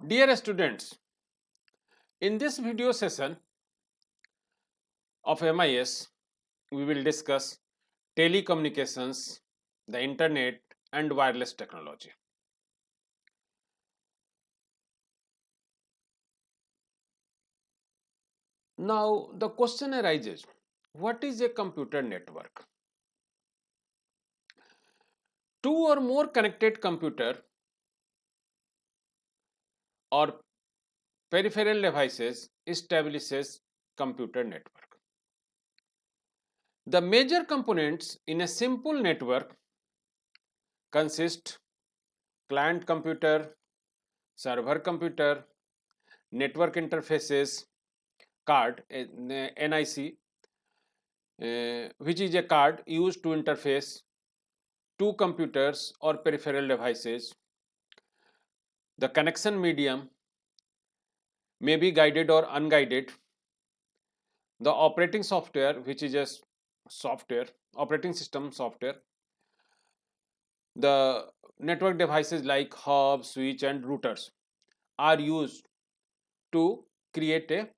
Dear students, in this video session of MIS, we will discuss telecommunications, the internet, and wireless technology. Now, the question arises, what is a computer network? Two or more connected computer or peripheral devices establishes computer network. The major components in a simple network consist client computer, server computer, network interfaces, card, NIC, which is a card used to interface two computers or peripheral devices. The connection medium may be guided or unguided. The operating software, which is a software, operating system software. The network devices like hub, switch, and routers are used to create a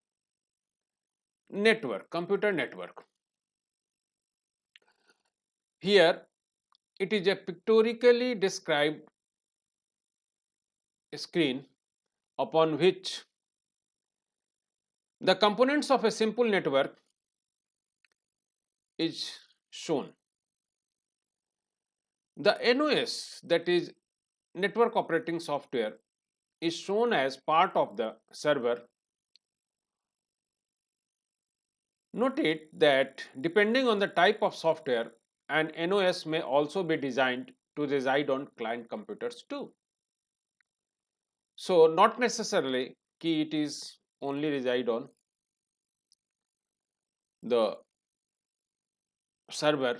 network, computer network. Here, it is a pictorially described screen upon which the components of a simple network is shown. The NOS, that is network operating software, is shown as part of the server. Note that depending on the type of software, an NOS may also be designed to reside on client computers too. So not necessarily key it is only reside on the server,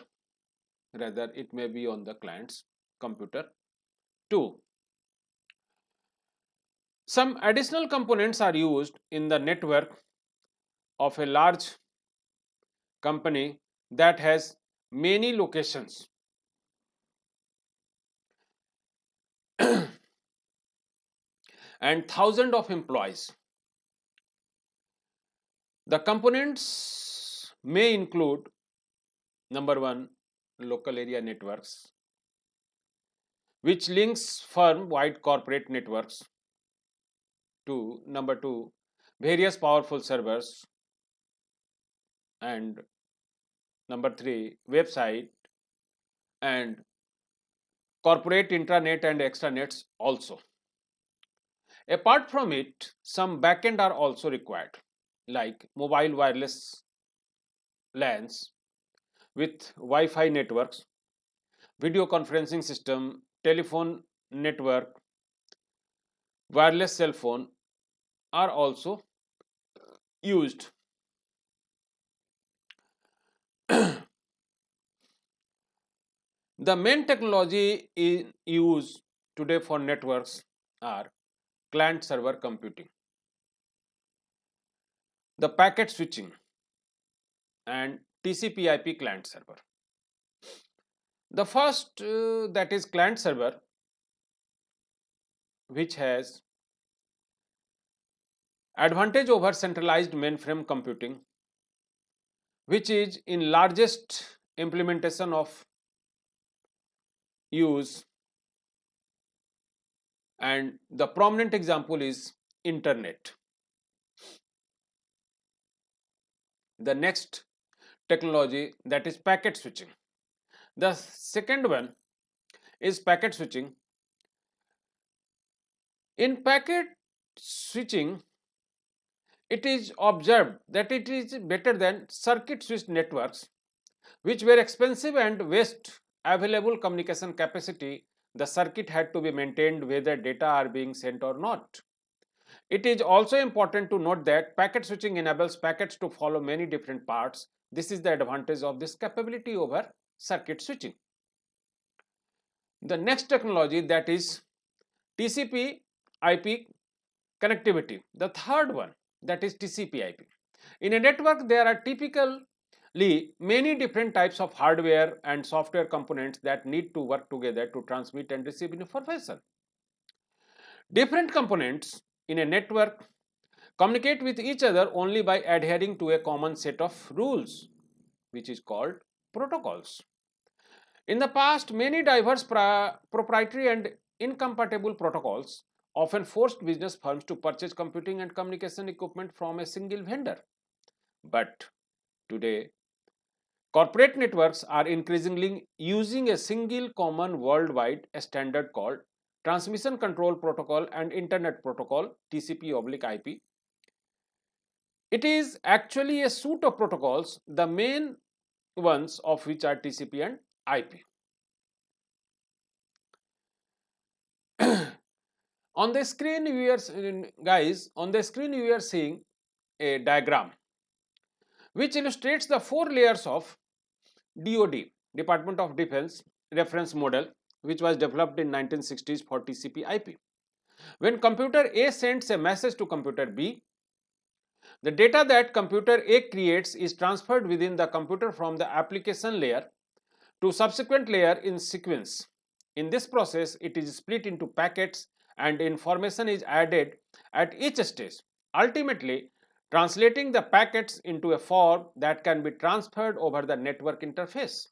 rather it may be on the client's computer too. Some additional components are used in the network of a large company that has many locations. And thousands of employees. The components may include number one, local area networks, which links firm wide corporate networks to number two, various powerful servers, and number three, website and corporate intranet and extranets also. Apart from it, some backend are also required, like mobile wireless LANs with Wi-Fi networks, video conferencing system, telephone network, wireless cell phone are also used. The main technology in use today for networks are client server computing, the packet switching, and TCP/IP client server. The first, that is client server, which has advantage over centralized mainframe computing, which is in largest implementation of use, and the prominent example is internet. The next technology, that is packet switching. The second one is packet switching. In packet switching, it is observed that it is better than circuit switched networks, which were expensive and waste available communication capacity. The circuit had to be maintained whether data are being sent or not. It is also important to note that packet switching enables packets to follow many different paths. This is the advantage of this capability over circuit switching. The next technology, that is TCP IP connectivity. The third one, that is TCP IP. In a network, there are typically many different types of hardware and software components that need to work together to transmit and receive information. Different components in a network communicate with each other only by adhering to a common set of rules, which is called protocols. In the past, many diverse proprietary and incompatible protocols often forced business firms to purchase computing and communication equipment from a single vendor. But today, corporate networks are increasingly using a single common worldwide standard called Transmission Control Protocol and Internet Protocol TCP/IP. It is actually a suite of protocols, the main ones of which are TCP and IP. On the screen we are guys, on the screen we are seeing a diagram which illustrates the four layers of DoD, Department of Defense reference model, which was developed in 1960s for TCP/IP. When computer A sends a message to computer B, the data that computer A creates is transferred within the computer from the application layer to subsequent layer in sequence. In this process, it is split into packets and information is added at each stage, ultimately translating the packets into a form that can be transferred over the network interface.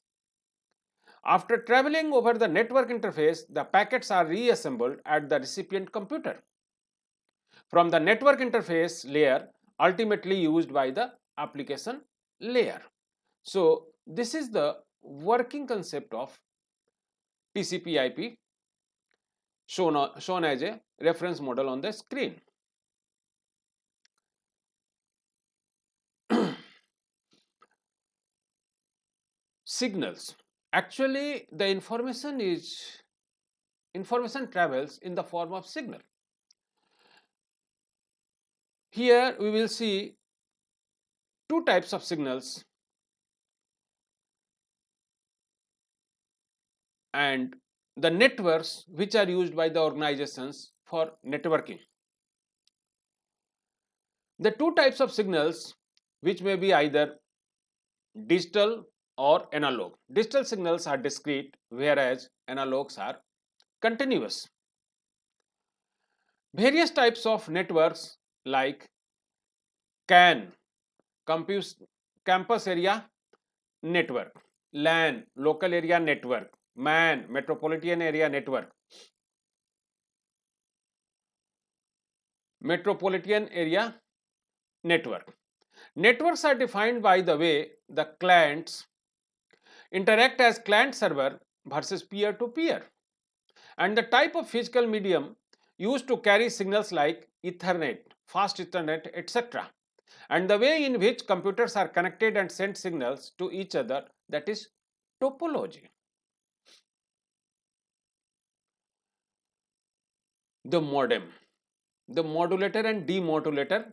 After traveling over the network interface, the packets are reassembled at the recipient computer from the network interface layer, ultimately used by the application layer. So, this is the working concept of TCP/IP shown as a reference model on the screen. Signals. Actually, the information travels in the form of signal. Here we will see two types of signals and the networks which are used by the organizations for networking. The two types of signals which may be either digital or analog. Digital signals are discrete, whereas analogs are continuous. Various types of networks like CAN, campus area network, LAN, local area network, MAN, metropolitan area network, metropolitan area network. Networks are defined by the way the clients interact as client server versus peer to peer, and the type of physical medium used to carry signals like Ethernet, fast Ethernet, etc., and the way in which computers are connected and send signals to each other, that is topology. The modem, the modulator and demodulator,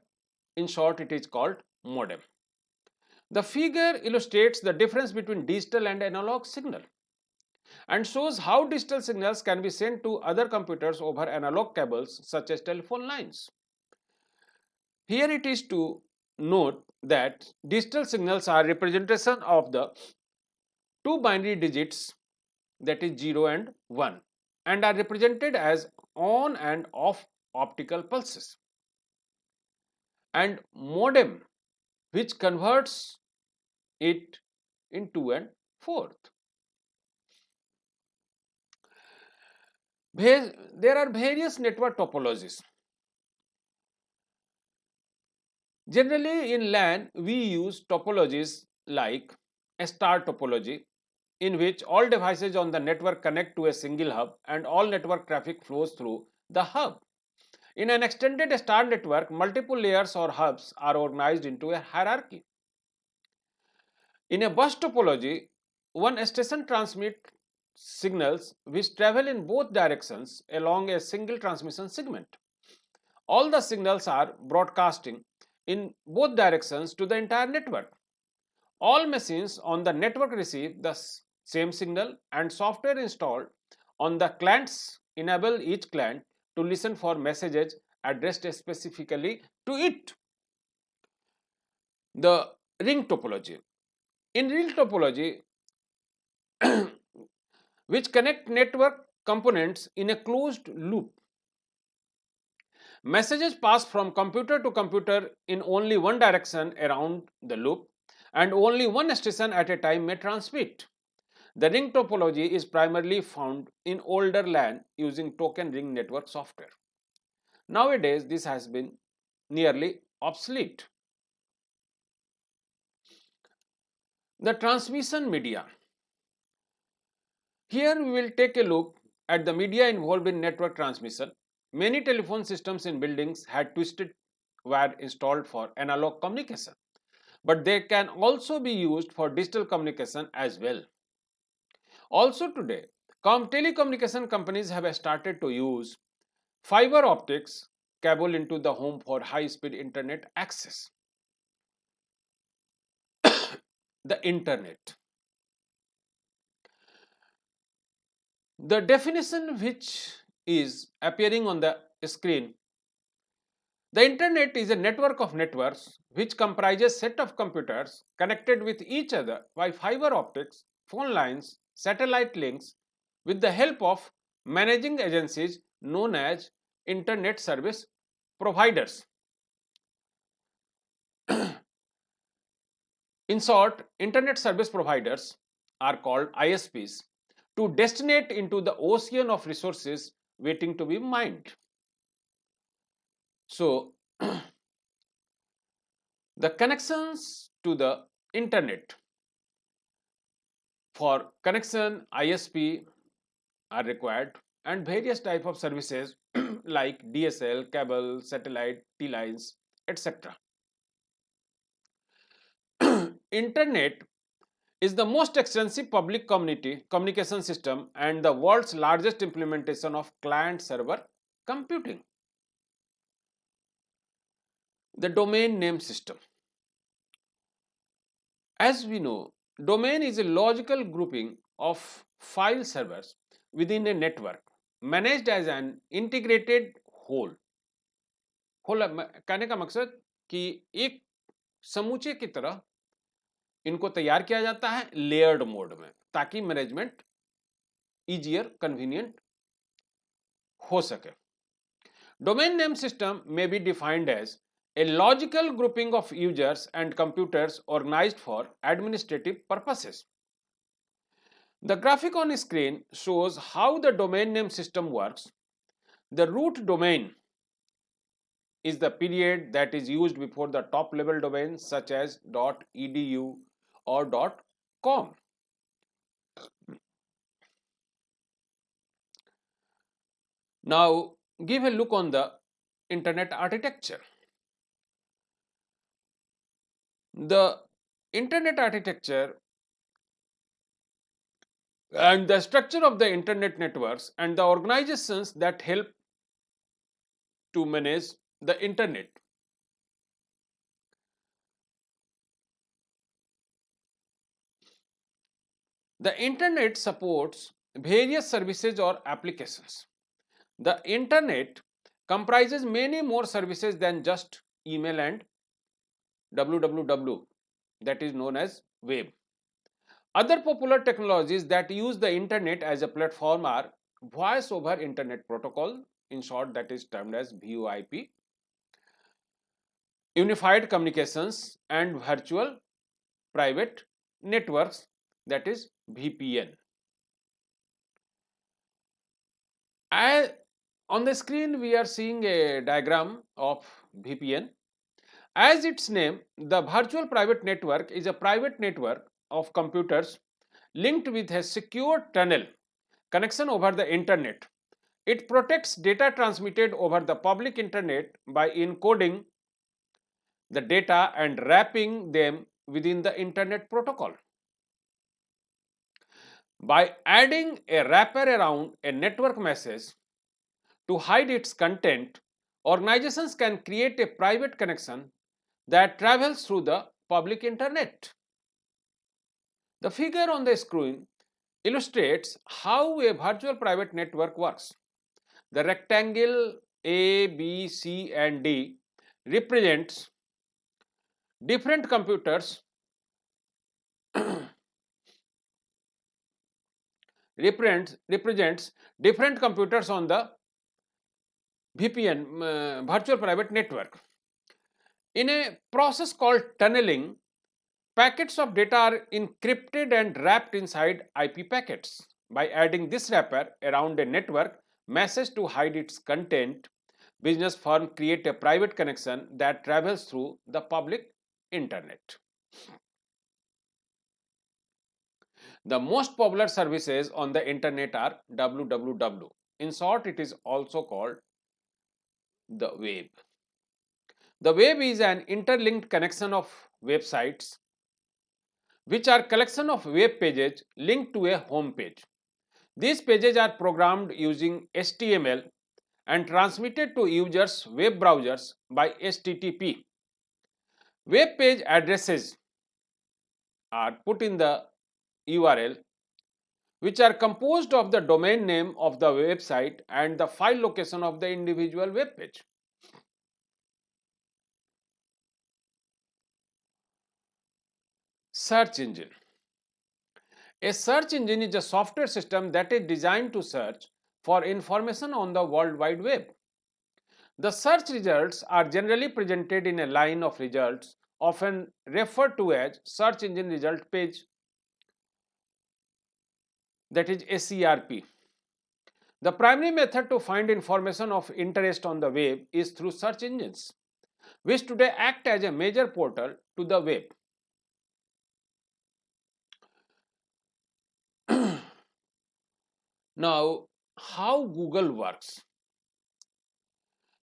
in short it is called modem. The figure illustrates the difference between digital and analog signal and shows how digital signals can be sent to other computers over analog cables such as telephone lines. Here it is to note that digital signals are representation of the two binary digits, that is 0 and 1, and are represented as on and off optical pulses. And modem, which converts it in 2 and 4. There are various network topologies. Generally in LAN, we use topologies like a star topology, in which all devices on the network connect to a single hub and all network traffic flows through the hub. In an extended star network, multiple layers or hubs are organized into a hierarchy. In a bus topology, one station transmits signals which travel in both directions along a single transmission segment. All the signals are broadcasting in both directions to the entire network. All machines on the network receive the same signal, and software installed on the clients enable each client to listen for messages addressed specifically to it. The ring topology. In ring topology, which connect network components in a closed loop, Messages pass from computer to computer in only one direction around the loop, and only one station at a time may transmit. The ring topology is primarily found in older LAN using token ring network software. Nowadays, this has been nearly obsolete. The transmission media. Here we will take a look at the media involved in network transmission. Many telephone systems in buildings had twisted wire installed for analog communication, but they can also be used for digital communication as well. Also today, telecommunication companies have started to use fiber optics cable into the home for high-speed internet access. The internet. The definition which is appearing on the screen. The internet is a network of networks which comprises set of computers connected with each other by fiber optics, phone lines, satellite links with the help of managing agencies known as internet service providers. In short, internet service providers are called ISPs to destinate into the ocean of resources waiting to be mined. So, the connections to the internet. For connection, ISP are required and various type of services like DSL, cable, satellite, T-lines, etc. Internet is the most extensive public communication system and the world's largest implementation of client-server computing. The domain name system. As we know, domain is a logical grouping of file servers within a network managed as an integrated whole. Whole कहने का मकसद कि एक समूचे की तरह इनको तैयार किया जाता है लेयर्ड मोड में ताकि मैनेजमेंट इजियर कन्वीनियंट हो सके. Domain name system may be defined as a logical grouping of users and computers organized for administrative purposes. The graphic on screen shows how the domain name system works. The root domain is the period that is used before the top level domains such as .edu or .com. Now give a look on the internet architecture. The internet architecture and the structure of the internet networks and the organizations that help to manage the internet. The internet supports various services or applications. The internet comprises many more services than just email and www, that is known as web. Other popular technologies that use the internet as a platform are voice over internet protocol, in short that is termed as VoIP, unified communications and virtual private networks, that is VPN. On the screen we are seeing a diagram of VPN. As its name, the virtual private network is a private network of computers linked with a secure tunnel connection over the internet. It protects data transmitted over the public internet by encoding the data and wrapping them within the internet protocol. By adding a wrapper around a network message to hide its content, organizations can create a private connection that travels through the public internet. The figure on the screen illustrates how a virtual private network works. The rectangle A, B, C and D represents different computers represents different computers on the VPN, Virtual Private Network. In a process called tunneling, packets of data are encrypted and wrapped inside IP packets. By adding this wrapper around a network message to hide its content, business firm create a private connection that travels through the public internet. The most popular services on the internet are www. In short, it is also called the web. The web is an interlinked connection of websites which are collection of web pages linked to a home page. These pages are programmed using HTML and transmitted to users' web browsers by HTTP. Web page addresses are put in the URL, which are composed of the domain name of the website and the file location of the individual web page. Search engine. A search engine is a software system that is designed to search for information on the World Wide Web. The search results are generally presented in a line of results, often referred to as search engine result page, that is SERP. The primary method to find information of interest on the web is through search engines, which today act as a major portal to the web. Now, how Google works.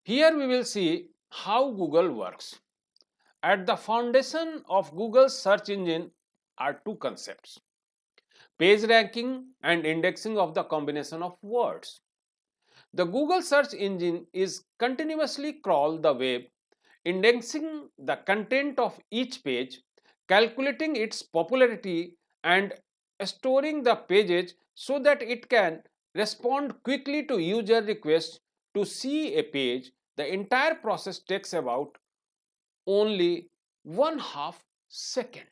Here we will see how Google works. At the foundation of Google's search engine are two concepts: page ranking and indexing of the combination of words. The Google search engine is continuously crawl the web, indexing the content of each page, calculating its popularity and storing the pages so that it can respond quickly to user requests to see a page. The entire process takes about only 1/2 second.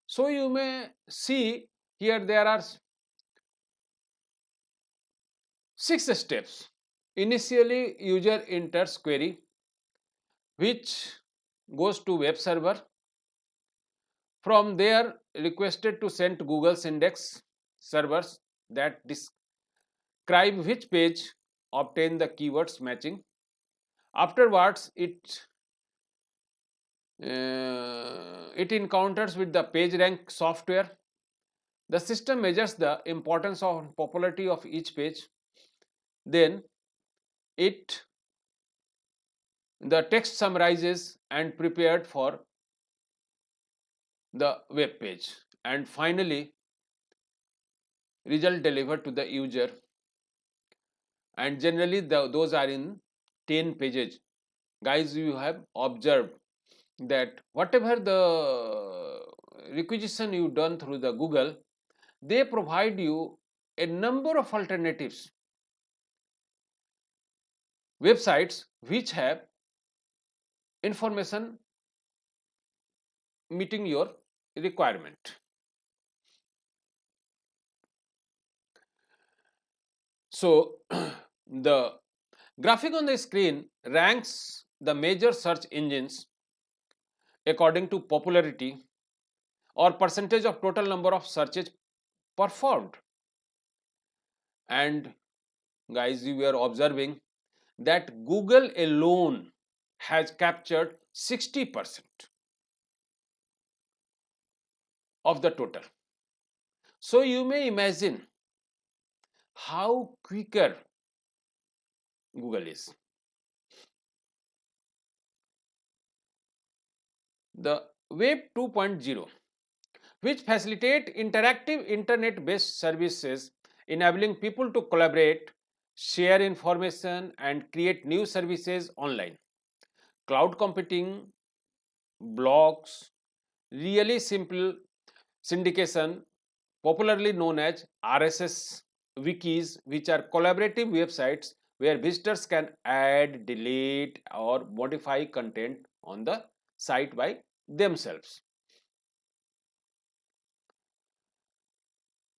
So you may see here there are 6 steps. Initially, user enters query which goes to web server. From there, requested to send to Google's index servers that describe which page obtain the keywords matching. Afterwards, it encounters with the PageRank software. The system measures the importance or popularity of each page. Then it the text summarizes and prepared for the web page, and finally result delivered to the user, and generally those are in 10 pages. Guys, you have observed that whatever the requisition you done through the Google, they provide you a number of alternatives websites which have information meeting your requirement. So the graphic on the screen ranks the major search engines according to popularity or percentage of total number of searches performed. And guys, you were observing that Google alone has captured 60% of the total. So you may imagine how quicker Google is. The Web 2.0, which facilitate interactive internet-based services enabling people to collaborate, share information and create new services online. Cloud computing, blogs, really simple syndication, popularly known as RSS wikis, which are collaborative websites where visitors can add, delete, or modify content on the site by themselves.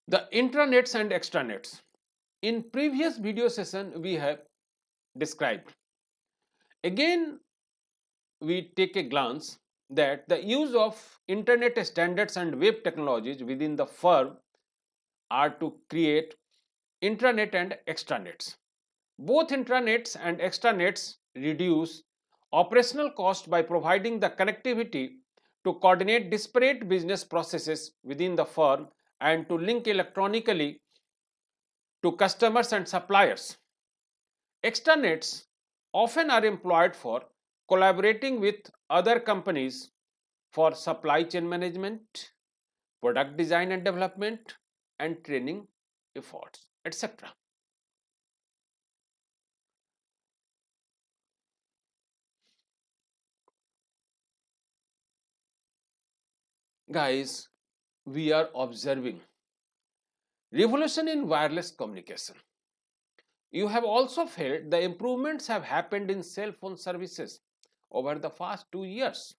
The intranets and extranets. In previous video session, we have described. Again, we take a glance that the use of internet standards and web technologies within the firm are to create intranet and extranets. Both intranets and extranets reduce operational cost by providing the connectivity to coordinate disparate business processes within the firm and to link electronically to customers and suppliers. Extranets often are employed for collaborating with other companies for supply chain management, product design and development, and training efforts, etc. Guys, we are observing revolution in wireless communication. You have also felt the improvements have happened in cell phone services over the past 2 years.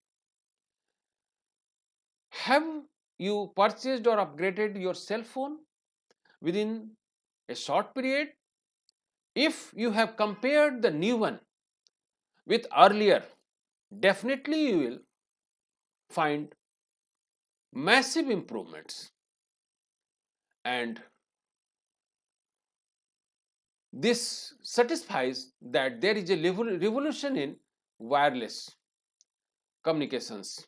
Have you purchased or upgraded your cell phone within a short period? If you have compared the new one with earlier, definitely you will find massive improvements. And this satisfies that there is a revolution in wireless communications.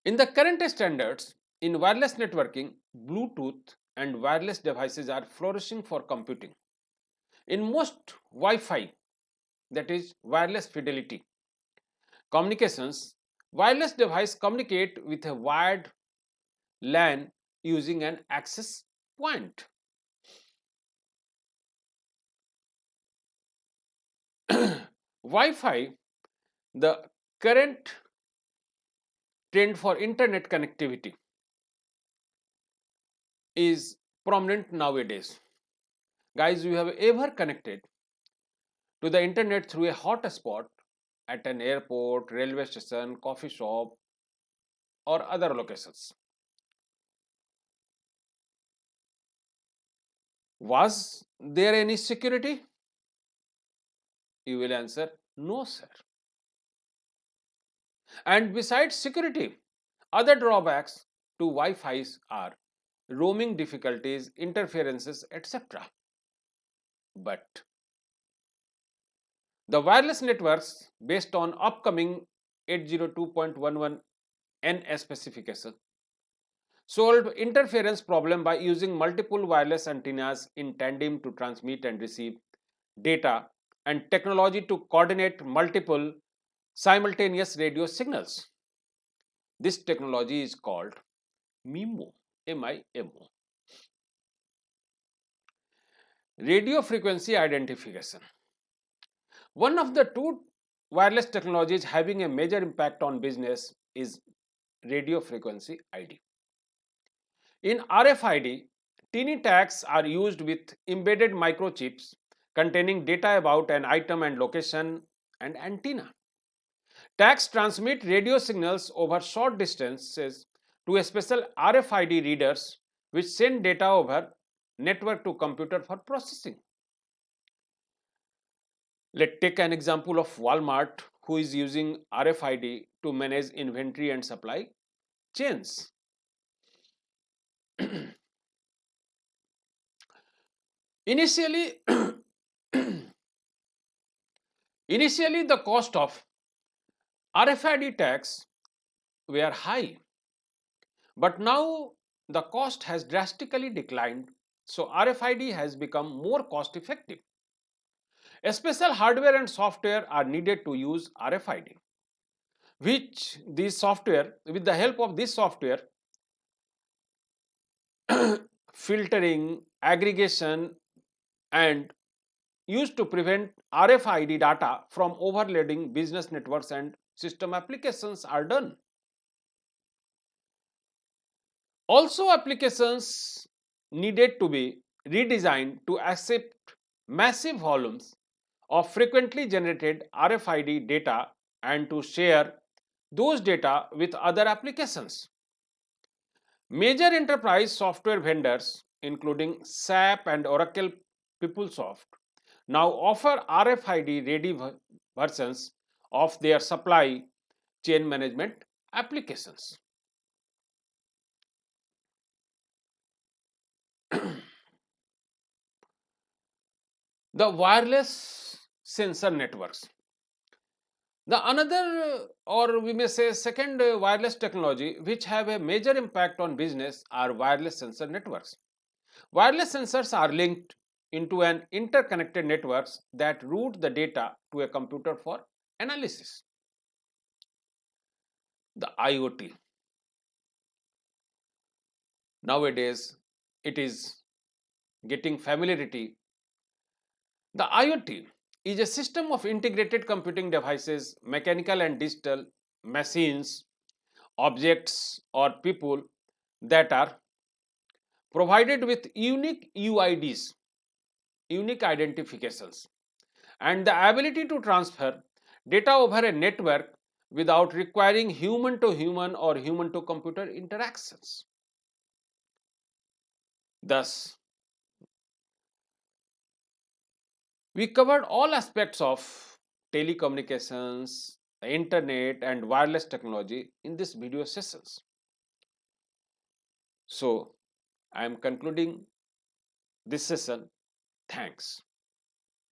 In the current standards, in wireless networking, Bluetooth and wireless devices are flourishing for computing. In most Wi Fi, that is wireless fidelity communications, wireless device communicate with a wired LAN using an access point. Wi Fi, the current trend for internet connectivity, is prominent nowadays. Guys, you have ever connected to the internet through a hotspot at an airport, railway station, coffee shop, or other locations. Was there any security? You will answer, no, sir. And besides security, other drawbacks to Wi Fi's are roaming difficulties, interferences, etc. But the wireless networks, based on upcoming 802.11n specification, solve interference problem by using multiple wireless antennas in tandem to transmit and receive data and technology to coordinate multiple simultaneous radio signals. This technology is called MIMO, MIMO, radio frequency identification. One of the two wireless technologies having a major impact on business is radio frequency ID. In RFID, teeny tags are used with embedded microchips containing data about an item and location and antenna. Tags transmit radio signals over short distances to a special RFID readers which send data over network to computer for processing. Let's take an example of Walmart who is using RFID to manage inventory and supply chains. Initially, initially the cost of RFID tags were high, but now the cost has drastically declined, so RFID has become more cost effective. A special hardware and software are needed to use RFID, which this software, with the help of this software, filtering, aggregation, and used to prevent RFID data from overloading business networks and system applications are done. Also, applications needed to be redesigned to accept massive volumes of frequently generated RFID data and to share those data with other applications. Major enterprise software vendors, including SAP and Oracle PeopleSoft now offer RFID ready versions of their supply chain management applications. The wireless sensor networks. The another, or we may say second wireless technology which have a major impact on business are wireless sensor networks. Wireless sensors are linked into an interconnected networks that route the data to a computer for analysis. The IoT. Nowadays, it is getting familiarity. The IoT is a system of integrated computing devices, mechanical and digital machines, objects, or people that are provided with unique UIDs, unique identifications, and the ability to transfer data over a network without requiring human to human or human to computer interactions. Thus, we covered all aspects of telecommunications, internet, and wireless technology in this video sessions. So, I am concluding this session. Thanks.